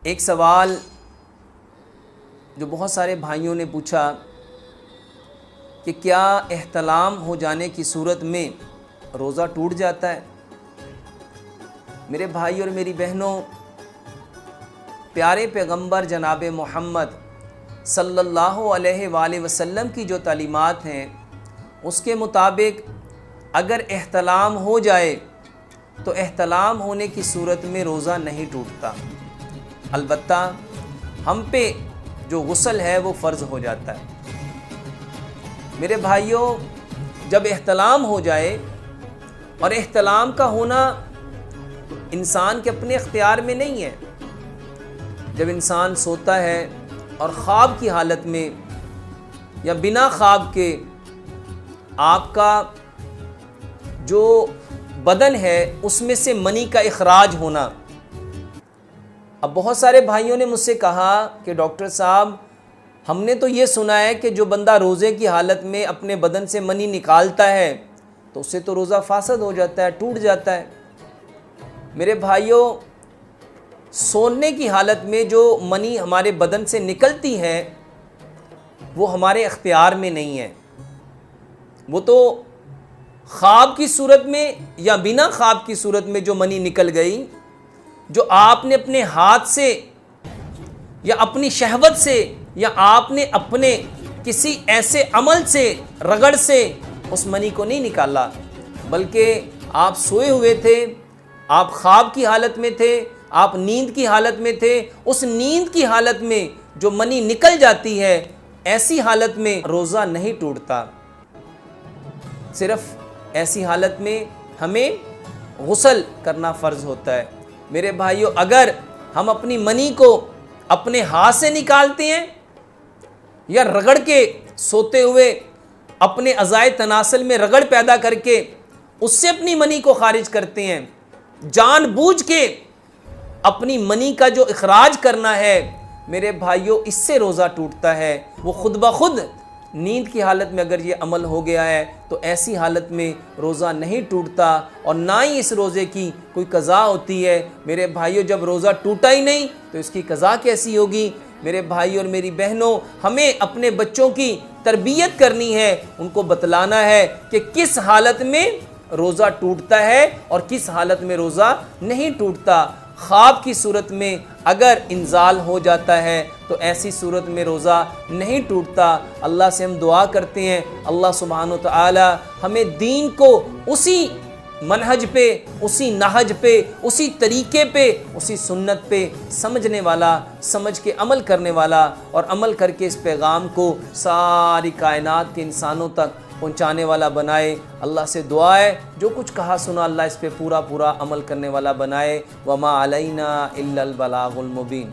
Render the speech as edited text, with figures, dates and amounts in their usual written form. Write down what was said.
ایک سوال جو بہت سارے بھائیوں نے پوچھا کہ کیا احتلام ہو جانے کی صورت میں روزہ ٹوٹ جاتا ہے؟ میرے بھائی اور میری بہنوں، پیارے پیغمبر جناب محمد صلی اللہ علیہ وآلہ وسلم کی جو تعلیمات ہیں اس کے مطابق اگر احتلام ہو جائے تو احتلام ہونے کی صورت میں روزہ نہیں ٹوٹتا، البتہ ہم پہ جو غسل ہے وہ فرض ہو جاتا ہے۔ میرے بھائیوں، جب احتلام ہو جائے، اور احتلام کا ہونا انسان کے اپنے اختیار میں نہیں ہے، جب انسان سوتا ہے اور خواب کی حالت میں یا بنا خواب کے آپ کا جو بدن ہے اس میں سے منی کا اخراج ہونا۔ اب بہت سارے بھائیوں نے مجھ سے کہا کہ ڈاکٹر صاحب، ہم نے تو یہ سنا ہے کہ جو بندہ روزے کی حالت میں اپنے بدن سے منی نکالتا ہے تو اس سے تو روزہ فاسد ہو جاتا ہے، ٹوٹ جاتا ہے۔ میرے بھائیوں، سونے کی حالت میں جو منی ہمارے بدن سے نکلتی ہے وہ ہمارے اختیار میں نہیں ہے، وہ تو خواب کی صورت میں یا بنا خواب کی صورت میں جو منی نکل گئی، جو آپ نے اپنے ہاتھ سے یا اپنی شہوت سے یا آپ نے اپنے کسی ایسے عمل سے، رگڑ سے اس منی کو نہیں نکالا، بلکہ آپ سوئے ہوئے تھے، آپ خواب کی حالت میں تھے، آپ نیند کی حالت میں تھے، اس نیند کی حالت میں جو منی نکل جاتی ہے، ایسی حالت میں روزہ نہیں ٹوٹتا۔ صرف ایسی حالت میں ہمیں غسل کرنا فرض ہوتا ہے۔ میرے بھائیوں، اگر ہم اپنی منی کو اپنے ہاتھ سے نکالتے ہیں یا رگڑ کے سوتے ہوئے اپنے اعضائے تناسل میں رگڑ پیدا کر کے اس سے اپنی منی کو خارج کرتے ہیں، جان بوجھ کے اپنی منی کا جو اخراج کرنا ہے، میرے بھائیوں، اس سے روزہ ٹوٹتا ہے۔ وہ خود بخود نیند کی حالت میں اگر یہ عمل ہو گیا ہے تو ایسی حالت میں روزہ نہیں ٹوٹتا، اور نہ ہی اس روزے کی کوئی قضا ہوتی ہے۔ میرے بھائیوں، جب روزہ ٹوٹا ہی نہیں تو اس کی قضا کیسی ہوگی؟ میرے بھائی اور میری بہنوں، ہمیں اپنے بچوں کی تربیت کرنی ہے، ان کو بتلانا ہے کہ کس حالت میں روزہ ٹوٹتا ہے اور کس حالت میں روزہ نہیں ٹوٹتا۔ خواب کی صورت میں اگر انزال ہو جاتا ہے تو ایسی صورت میں روزہ نہیں ٹوٹتا۔ اللہ سے ہم دعا کرتے ہیں، اللہ سبحانہ و تعالی ہمیں دین کو اسی منہج پہ، اسی نہج پہ، اسی طریقے پہ، اسی سنت پہ سمجھنے والا، سمجھ کے عمل کرنے والا، اور عمل کر کے اس پیغام کو ساری کائنات کے انسانوں تک پہنچانے والا بنائے۔ اللہ سے دعا ہے جو کچھ کہا سنا اللہ اس پہ پورا عمل کرنے والا بنائے۔ وما علینا الا البلاغ المبین۔